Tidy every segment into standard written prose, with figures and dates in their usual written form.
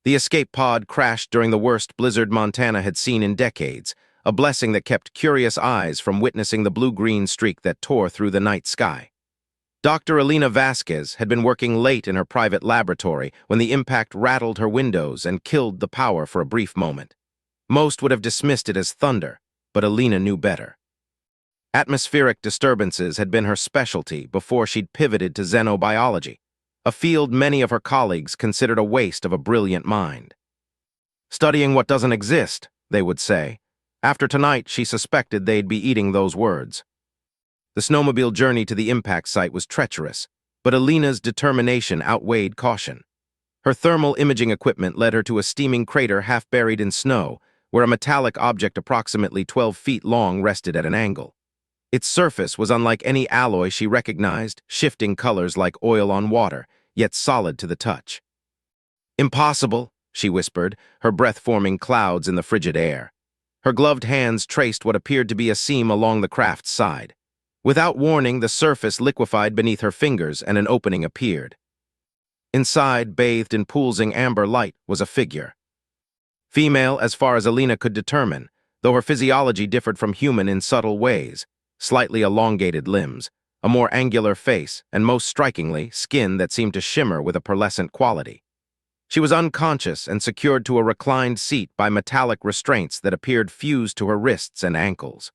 The escape pod crashed during the worst blizzard Montana had seen in decades, a blessing that kept curious eyes from witnessing the blue-green streak that tore through the night sky. Dr. Alina Vasquez had been working late in her private laboratory when the impact rattled her windows and killed the power for a brief moment. Most would have dismissed it as thunder, but Alina knew better. Atmospheric disturbances had been her specialty before she'd pivoted to xenobiology, a field many of her colleagues considered a waste of a brilliant mind. Studying what doesn't exist, they would say. After tonight, she suspected they'd be eating those words. The snowmobile journey to the impact site was treacherous, but Alina's determination outweighed caution. Her thermal imaging equipment led her to a steaming crater half buried in snow, where a metallic object approximately 12 feet long rested at an angle. Its surface was unlike any alloy she recognized, shifting colors like oil on water, yet solid to the touch. "Impossible," she whispered, her breath forming clouds in the frigid air. Her gloved hands traced what appeared to be a seam along the craft's side. Without warning, the surface liquefied beneath her fingers and an opening appeared. Inside, bathed in pools of amber light, was a figure. Female, as far as Alina could determine, though her physiology differed from human in subtle ways. Slightly elongated limbs, a more angular face, and most strikingly, skin that seemed to shimmer with a pearlescent quality. She was unconscious and secured to a reclined seat by metallic restraints that appeared fused to her wrists and ankles.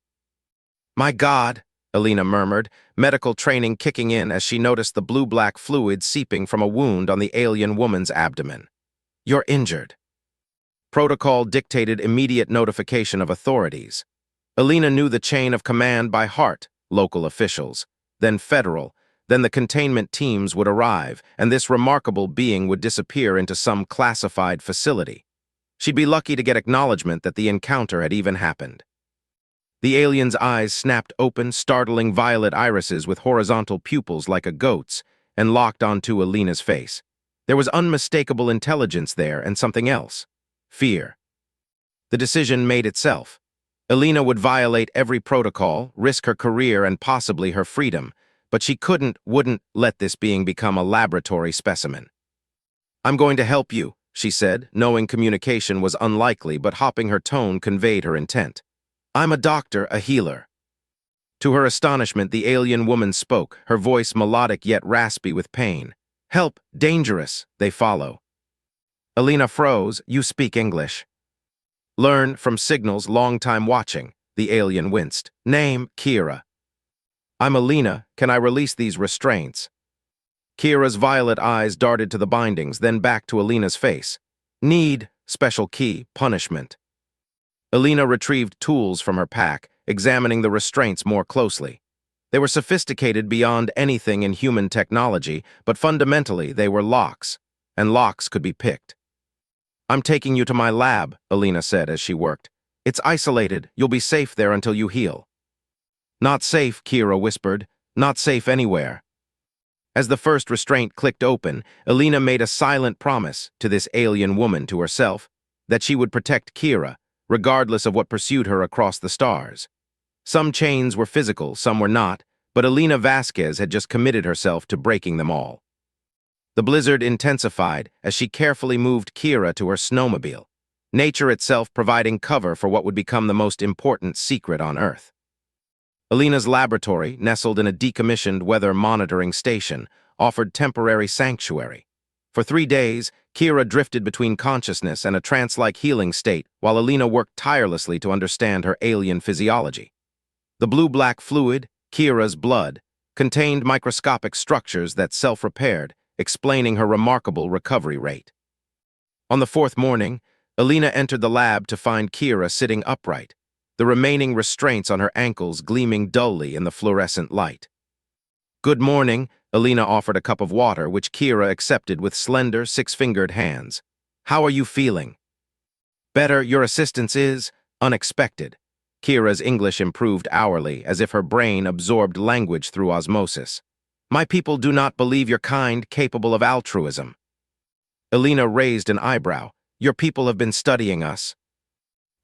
"My God," Alina murmured, medical training kicking in as she noticed the blue-black fluid seeping from a wound on the alien woman's abdomen. "You're injured." Protocol dictated immediate notification of authorities. Alina knew the chain of command by heart: local officials, then federal, then the containment teams would arrive, and this remarkable being would disappear into some classified facility. She'd be lucky to get acknowledgement that the encounter had even happened. The alien's eyes snapped open, startling violet irises with horizontal pupils like a goat's, and locked onto Alina's face. There was unmistakable intelligence there and something else: fear. The decision made itself. Alina would violate every protocol, risk her career and possibly her freedom, but she wouldn't let this being become a laboratory specimen. "I'm going to help you," she said, knowing communication was unlikely, but hopping her tone conveyed her intent. "I'm a doctor, a healer." To her astonishment, the alien woman spoke, her voice melodic yet raspy with pain. "Help, dangerous, they follow." Alina froze. "You speak English." "Learn from signals, long time watching," the alien winced. "Name, Kira." "I'm Alina. Can I release these restraints?" Kira's violet eyes darted to the bindings, then back to Alina's face. "Need, special key, punishment." Alina retrieved tools from her pack, examining the restraints more closely. They were sophisticated beyond anything in human technology, but fundamentally they were locks, and locks could be picked. "I'm taking you to my lab," Alina said as she worked. "It's isolated. You'll be safe there until you heal." "Not safe," Kira whispered. "Not safe anywhere." As the first restraint clicked open, Alina made a silent promise, to this alien woman to herself, that she would protect Kira, regardless of what pursued her across the stars. Some chains were physical, some were not, but Alina Vasquez had just committed herself to breaking them all. The blizzard intensified as she carefully moved Kira to her snowmobile, nature itself providing cover for what would become the most important secret on Earth. Alina's laboratory, nestled in a decommissioned weather monitoring station, offered temporary sanctuary. For 3 days, Kira drifted between consciousness and a trance-like healing state while Alina worked tirelessly to understand her alien physiology. The blue-black fluid, Kira's blood, contained microscopic structures that self-repaired, explaining her remarkable recovery rate. On the 4th morning, Alina entered the lab to find Kira sitting upright, the remaining restraints on her ankles gleaming dully in the fluorescent light. "Good morning," Alina offered a cup of water, which Kira accepted with slender, six-fingered hands. "How are you feeling?" "Better. Your assistance is unexpected." Kira's English improved hourly, as if her brain absorbed language through osmosis. "My people do not believe your kind capable of altruism." Alina raised an eyebrow. "Your people have been studying us."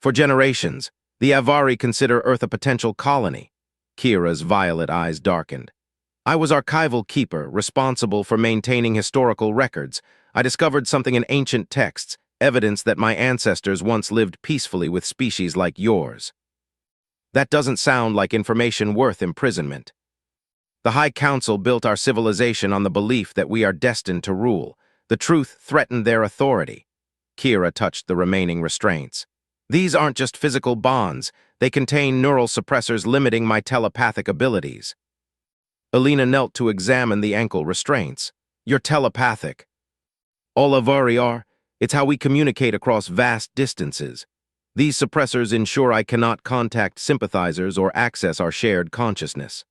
"For generations. The Avari consider Earth a potential colony." Kira's violet eyes darkened. "I was archival keeper, responsible for maintaining historical records. I discovered something in ancient texts, evidence that my ancestors once lived peacefully with species like yours. That doesn't sound like information worth imprisonment. The High Council built our civilization on the belief that we are destined to rule. The truth threatened their authority. Kira touched the remaining restraints. These aren't just physical bonds. They contain neural suppressors limiting my telepathic abilities. Alina knelt to examine the ankle restraints. You're telepathic. Olavari are. It's how we communicate across vast distances. These suppressors ensure I cannot contact sympathizers or access our shared consciousness.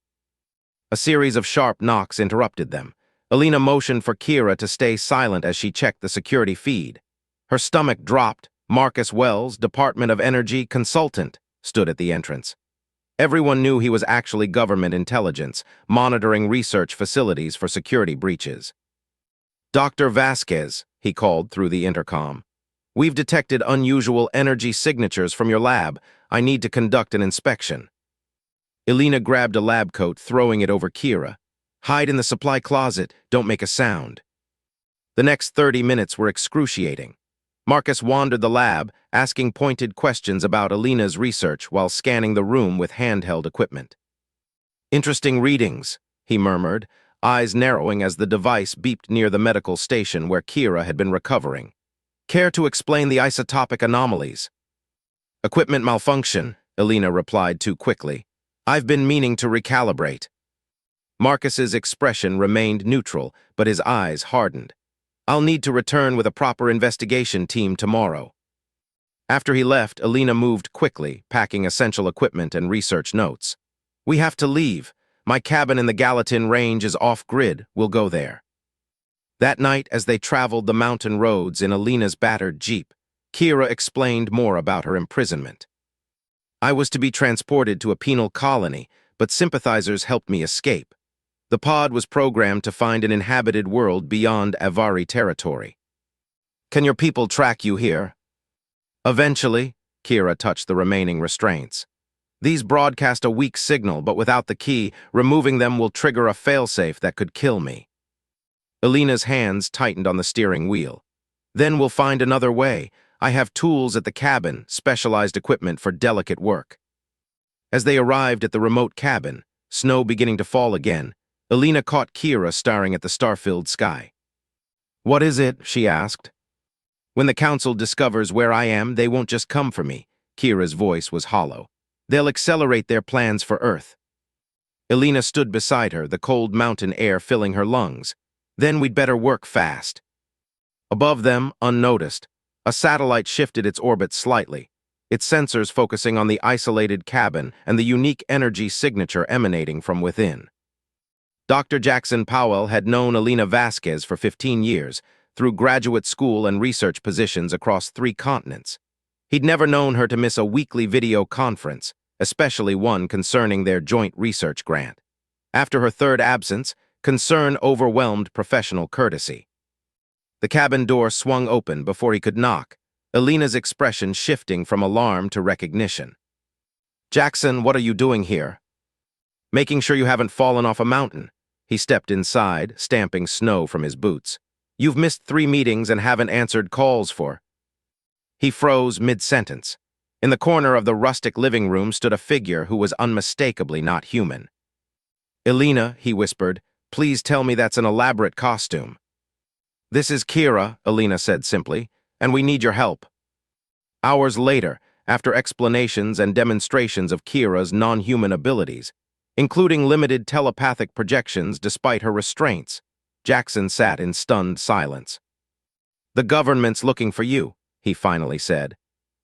A series of sharp knocks interrupted them. Alina motioned for Kira to stay silent as she checked the security feed. Her stomach dropped. Marcus Wells, Department of Energy consultant, stood at the entrance. Everyone knew he was actually government intelligence, monitoring research facilities for security breaches. Dr. Vasquez, he called through the intercom. We've detected unusual energy signatures from your lab. I need to conduct an inspection. Alina grabbed a lab coat, throwing it over Kira. Hide in the supply closet, don't make a sound. The next 30 minutes were excruciating. Marcus wandered the lab, asking pointed questions about Alina's research while scanning the room with handheld equipment. Interesting readings, he murmured, eyes narrowing as the device beeped near the medical station where Kira had been recovering. Care to explain the isotopic anomalies? Equipment malfunction, Alina replied too quickly. I've been meaning to recalibrate. Marcus's expression remained neutral, but his eyes hardened. I'll need to return with a proper investigation team tomorrow. After he left, Alina moved quickly, packing essential equipment and research notes. We have to leave. My cabin in the Gallatin Range is off-grid. We'll go there. That night, as they traveled the mountain roads in Alina's battered Jeep, Kira explained more about her imprisonment. I was to be transported to a penal colony, but sympathizers helped me escape. The pod was programmed to find an inhabited world beyond Avari territory. Can your people track you here? Eventually, Kira touched the remaining restraints. These broadcast a weak signal, but without the key, removing them will trigger a failsafe that could kill me. Alina's hands tightened on the steering wheel. Then we'll find another way. I have tools at the cabin, specialized equipment for delicate work. As they arrived at the remote cabin, snow beginning to fall again, Alina caught Kira staring at the star-filled sky. What is it? She asked. When the council discovers where I am, they won't just come for me. Kira's voice was hollow. They'll accelerate their plans for Earth. Alina stood beside her, the cold mountain air filling her lungs. Then we'd better work fast. Above them, unnoticed, a satellite shifted its orbit slightly, its sensors focusing on the isolated cabin and the unique energy signature emanating from within. Dr. Jackson Powell had known Alina Vasquez for 15 years, through graduate school and research positions across 3 continents. He'd never known her to miss a weekly video conference, especially one concerning their joint research grant. After her 3rd absence, concern overwhelmed professional courtesy. The cabin door swung open before he could knock, Alina's expression shifting from alarm to recognition. Jackson, what are you doing here? Making sure you haven't fallen off a mountain. He stepped inside, stamping snow from his boots. You've missed 3 meetings and haven't answered calls for. He froze mid-sentence. In the corner of the rustic living room stood a figure who was unmistakably not human. Alina, he whispered, please tell me that's an elaborate costume. This is Kira, Alina said simply, and we need your help. Hours later, after explanations and demonstrations of Kira's non-human abilities, including limited telepathic projections despite her restraints, Jackson sat in stunned silence. The government's looking for you, he finally said.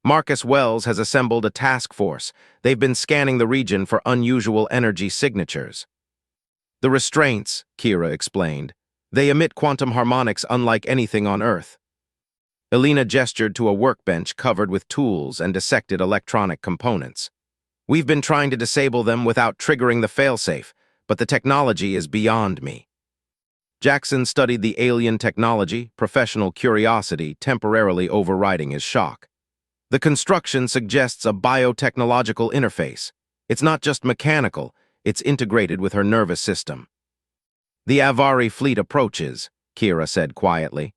Marcus Wells has assembled a task force. They've been scanning the region for unusual energy signatures. The restraints, Kira explained. They emit quantum harmonics unlike anything on Earth. Alina gestured to a workbench covered with tools and dissected electronic components. We've been trying to disable them without triggering the failsafe, but the technology is beyond me. Jackson studied the alien technology, professional curiosity temporarily overriding his shock. The construction suggests a biotechnological interface. It's not just mechanical, it's integrated with her nervous system. The Avari fleet approaches, Kira said quietly.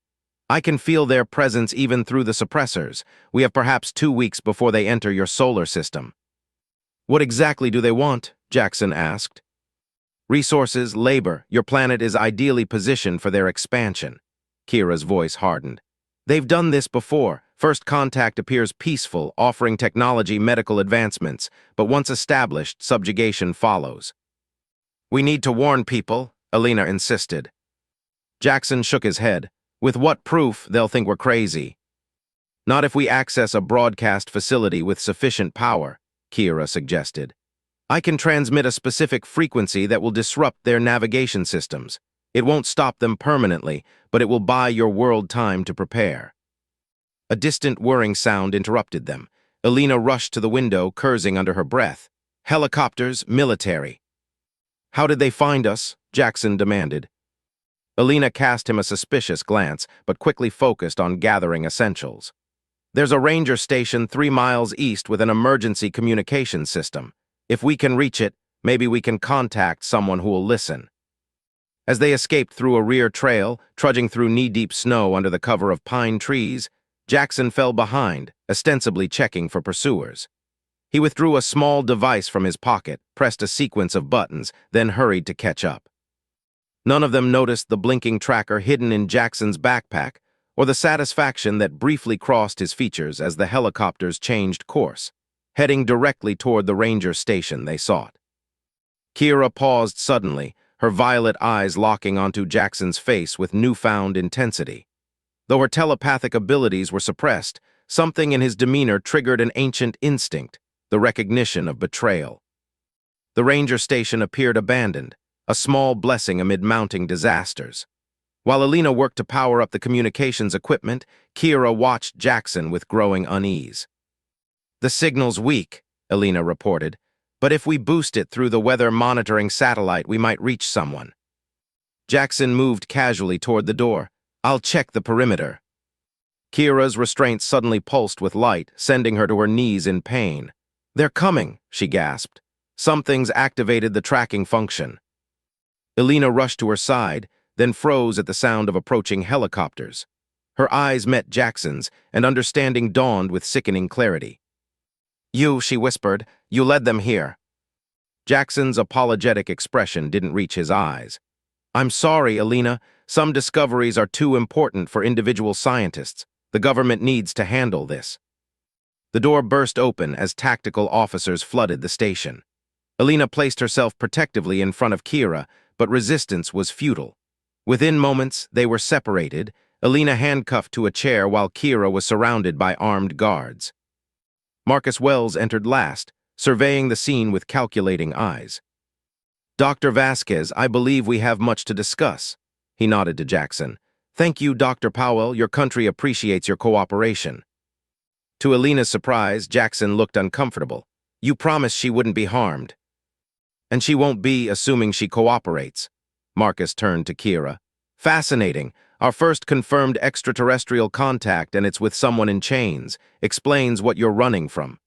I can feel their presence even through the suppressors. We have perhaps 2 weeks before they enter your solar system. What exactly do they want? Jackson asked. Resources, labor. Your planet is ideally positioned for their expansion. Kira's voice hardened. They've done this before. First contact appears peaceful, offering technology medical advancements, but once established, subjugation follows. We need to warn people, Alina insisted. Jackson shook his head. With what proof? They'll think we're crazy. Not if we access a broadcast facility with sufficient power, Kira suggested. I can transmit a specific frequency that will disrupt their navigation systems. It won't stop them permanently, but it will buy your world time to prepare. A distant whirring sound interrupted them. Alina rushed to the window, cursing under her breath. Helicopters, military. How did they find us? Jackson demanded. Alina cast him a suspicious glance, but quickly focused on gathering essentials. There's a ranger station 3 miles east with an emergency communication system. If we can reach it, maybe we can contact someone who will listen. As they escaped through a rear trail, trudging through knee-deep snow under the cover of pine trees, Jackson fell behind, ostensibly checking for pursuers. He withdrew a small device from his pocket, pressed a sequence of buttons, then hurried to catch up. None of them noticed the blinking tracker hidden in Jackson's backpack, or the satisfaction that briefly crossed his features as the helicopters changed course, heading directly toward the ranger station they sought. Kira paused suddenly, her violet eyes locking onto Jackson's face with newfound intensity. Though her telepathic abilities were suppressed, something in his demeanor triggered an ancient instinct, the recognition of betrayal. The ranger station appeared abandoned, a small blessing amid mounting disasters. While Alina worked to power up the communications equipment, Kira watched Jackson with growing unease. The signal's weak, Alina reported, but if we boost it through the weather monitoring satellite, we might reach someone. Jackson moved casually toward the door. I'll check the perimeter. Kira's restraint suddenly pulsed with light, sending her to her knees in pain. They're coming, she gasped. Something's activated the tracking function. Alina rushed to her side, then froze at the sound of approaching helicopters. Her eyes met Jackson's, and understanding dawned with sickening clarity. You, she whispered, you led them here. Jackson's apologetic expression didn't reach his eyes. I'm sorry, Alina. Some discoveries are too important for individual scientists. The government needs to handle this. The door burst open as tactical officers flooded the station. Alina placed herself protectively in front of Kira, but resistance was futile. Within moments, they were separated, Alina handcuffed to a chair while Kira was surrounded by armed guards. Marcus Wells entered last, surveying the scene with calculating eyes. Dr. Vasquez, I believe we have much to discuss. He nodded to Jackson. Thank you, Dr. Powell. Your country appreciates your cooperation. To Alina's surprise, Jackson looked uncomfortable. You promised she wouldn't be harmed. And she won't be, assuming she cooperates. Marcus turned to Kira. Fascinating. Our first confirmed extraterrestrial contact, and it's with someone in chains. Explains what you're running from.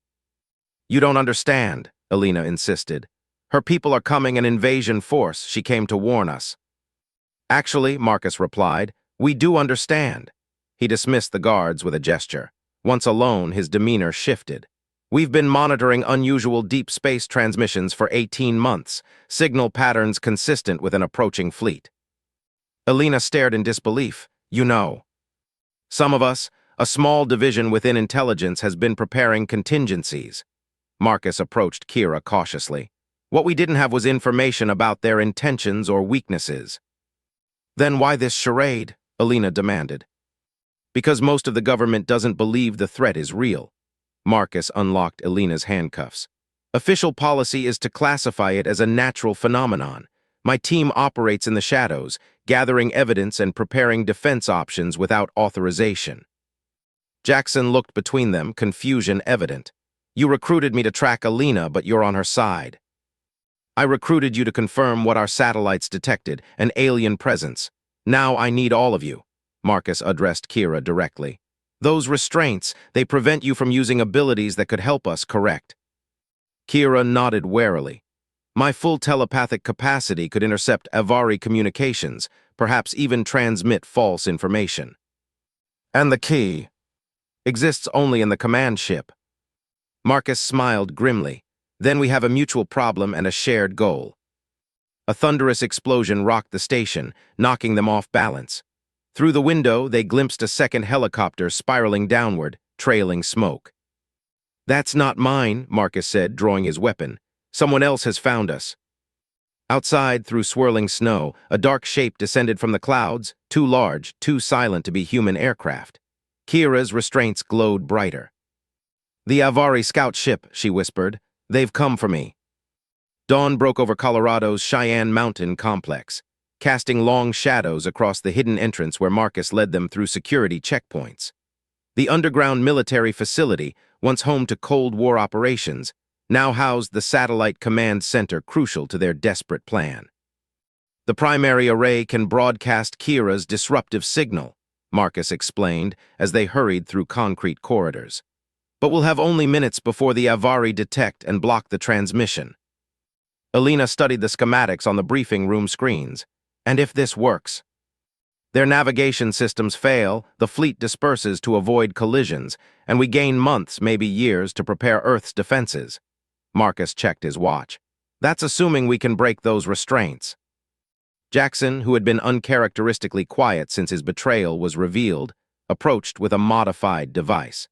You don't understand, Alina insisted. Her people are coming, an invasion force. She came to warn us. Actually, Marcus replied, we do understand. He dismissed the guards with a gesture. Once alone, his demeanor shifted. We've been monitoring unusual deep space transmissions for 18 months, signal patterns consistent with an approaching fleet. Alina stared in disbelief. You know. Some of us, a small division within intelligence, has been preparing contingencies. Marcus approached Kira cautiously. What we didn't have was information about their intentions or weaknesses. Then why this charade? Alina demanded. Because most of the government doesn't believe the threat is real. Marcus unlocked Alina's handcuffs. Official policy is to classify it as a natural phenomenon. My team operates in the shadows, gathering evidence and preparing defense options without authorization. Jackson looked between them, confusion evident. You recruited me to track Alina, but you're on her side. I recruited you to confirm what our satellites detected, an alien presence. Now I need all of you. Marcus addressed Kira directly. Those restraints, they prevent you from using abilities that could help us, correct? Kira nodded warily. My full telepathic capacity could intercept Avari communications, perhaps even transmit false information. And the key exists only in the command ship. Marcus smiled grimly. Then we have a mutual problem and a shared goal. A thunderous explosion rocked the station, knocking them off balance. Through the window, they glimpsed a second helicopter spiraling downward, trailing smoke. "That's not mine," Marcus said, drawing his weapon. "Someone else has found us." Outside, through swirling snow, a dark shape descended from the clouds, too large, too silent to be human aircraft. Kira's restraints glowed brighter. "The Avari scout ship," she whispered. "They've come for me." Dawn broke over Colorado's Cheyenne Mountain complex, casting long shadows across the hidden entrance where Marcus led them through security checkpoints. The underground military facility, once home to Cold War operations, now housed the satellite command center crucial to their desperate plan. "The primary array can broadcast Kira's disruptive signal," Marcus explained as they hurried through concrete corridors. "But we'll have only minutes before the Avari detect and block the transmission." Alina studied the schematics on the briefing room screens. "And if this works?" "Their navigation systems fail, the fleet disperses to avoid collisions, and we gain months, maybe years, to prepare Earth's defenses." Marcus checked his watch. "That's assuming we can break those restraints." Jackson, who had been uncharacteristically quiet since his betrayal was revealed, approached with a modified device.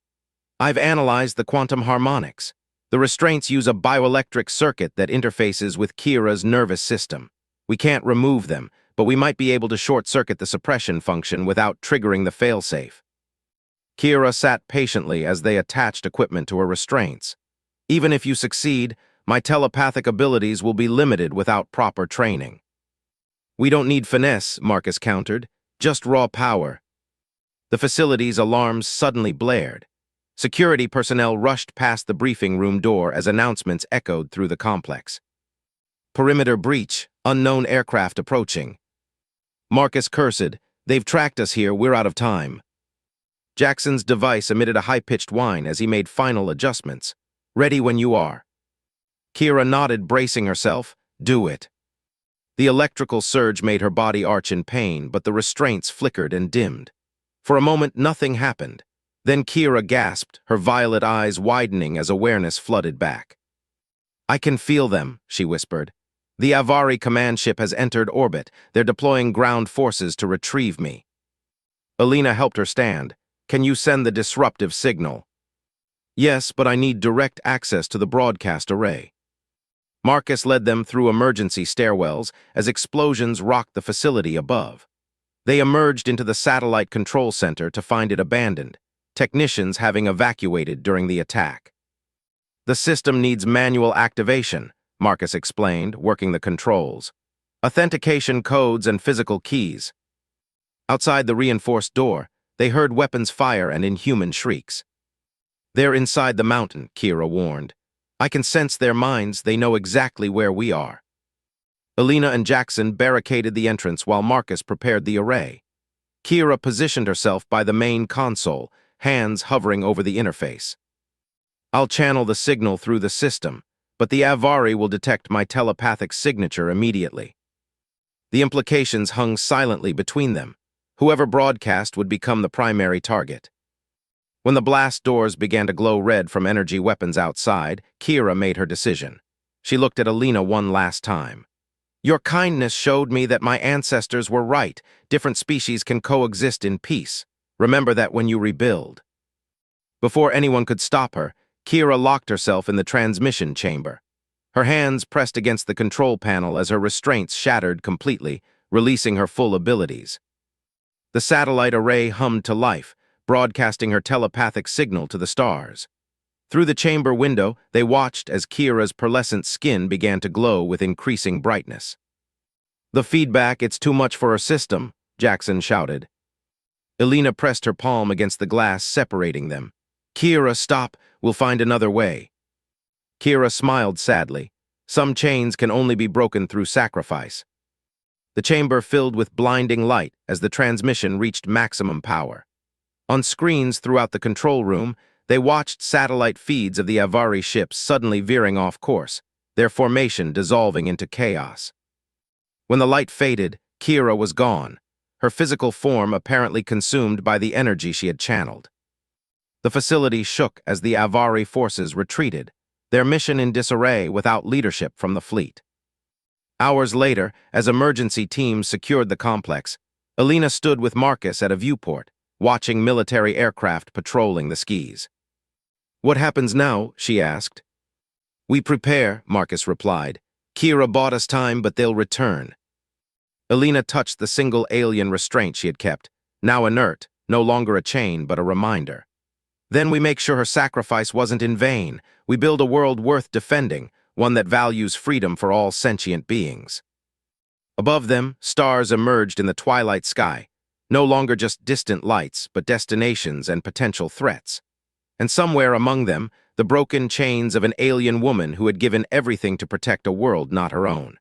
"I've analyzed the quantum harmonics. The restraints use a bioelectric circuit that interfaces with Kira's nervous system. We can't remove them, but we might be able to short-circuit the suppression function without triggering the failsafe." Kira sat patiently as they attached equipment to her restraints. "Even if you succeed, my telepathic abilities will be limited without proper training." "We don't need finesse," Marcus countered, "just raw power." The facility's alarms suddenly blared. Security personnel rushed past the briefing room door as announcements echoed through the complex. "Perimeter breach, unknown aircraft approaching." Marcus cursed. "They've tracked us here, we're out of time." Jackson's device emitted a high-pitched whine as he made final adjustments. "Ready when you are." Kira nodded, bracing herself. "Do it." The electrical surge made her body arch in pain, but the restraints flickered and dimmed. For a moment, nothing happened. Then Kira gasped, her violet eyes widening as awareness flooded back. "I can feel them," she whispered. "The Avari command ship has entered orbit. They're deploying ground forces to retrieve me." Alina helped her stand. "Can you send the disruptive signal?" "Yes, but I need direct access to the broadcast array." Marcus led them through emergency stairwells as explosions rocked the facility above. They emerged into the satellite control center to find it abandoned, technicians having evacuated during the attack. "The system needs manual activation," Marcus explained, working the controls. "Authentication codes and physical keys." Outside the reinforced door, they heard weapons fire and inhuman shrieks. "They're inside the mountain," Kira warned. "I can sense their minds, they know exactly where we are." Alina and Jackson barricaded the entrance while Marcus prepared the array. Kira positioned herself by the main console, hands hovering over the interface. "I'll channel the signal through the system, but the Avari will detect my telepathic signature immediately." The implications hung silently between them. Whoever broadcast would become the primary target. When the blast doors began to glow red from energy weapons outside, Kira made her decision. She looked at Alina one last time. "Your kindness showed me that my ancestors were right. Different species can coexist in peace. Remember that when you rebuild." Before anyone could stop her, Kira locked herself in the transmission chamber. Her hands pressed against the control panel as her restraints shattered completely, releasing her full abilities. The satellite array hummed to life, broadcasting her telepathic signal to the stars. Through the chamber window, they watched as Kira's pearlescent skin began to glow with increasing brightness. "The feedback, it's too much for her system," Jackson shouted. Alina pressed her palm against the glass, separating them. "Kira, stop, we'll find another way." Kira smiled sadly. "Some chains can only be broken through sacrifice." The chamber filled with blinding light as the transmission reached maximum power. On screens throughout the control room, they watched satellite feeds of the Avari ships suddenly veering off course, their formation dissolving into chaos. When the light faded, Kira was gone. her physical form apparently consumed by the energy she had channeled. The facility shook as the Avari forces retreated, their mission in disarray without leadership from the fleet. Hours later, as emergency teams secured the complex, Alina stood with Marcus at a viewport, watching military aircraft patrolling the skis. "What happens now?" she asked. "We prepare," Marcus replied. "Kira bought us time, but they'll return." Alina touched the single alien restraint she had kept, now inert, no longer a chain but a reminder. "Then we make sure her sacrifice wasn't in vain. We build a world worth defending, one that values freedom for all sentient beings." Above them, stars emerged in the twilight sky, no longer just distant lights, but destinations and potential threats. And somewhere among them, the broken chains of an alien woman who had given everything to protect a world not her own.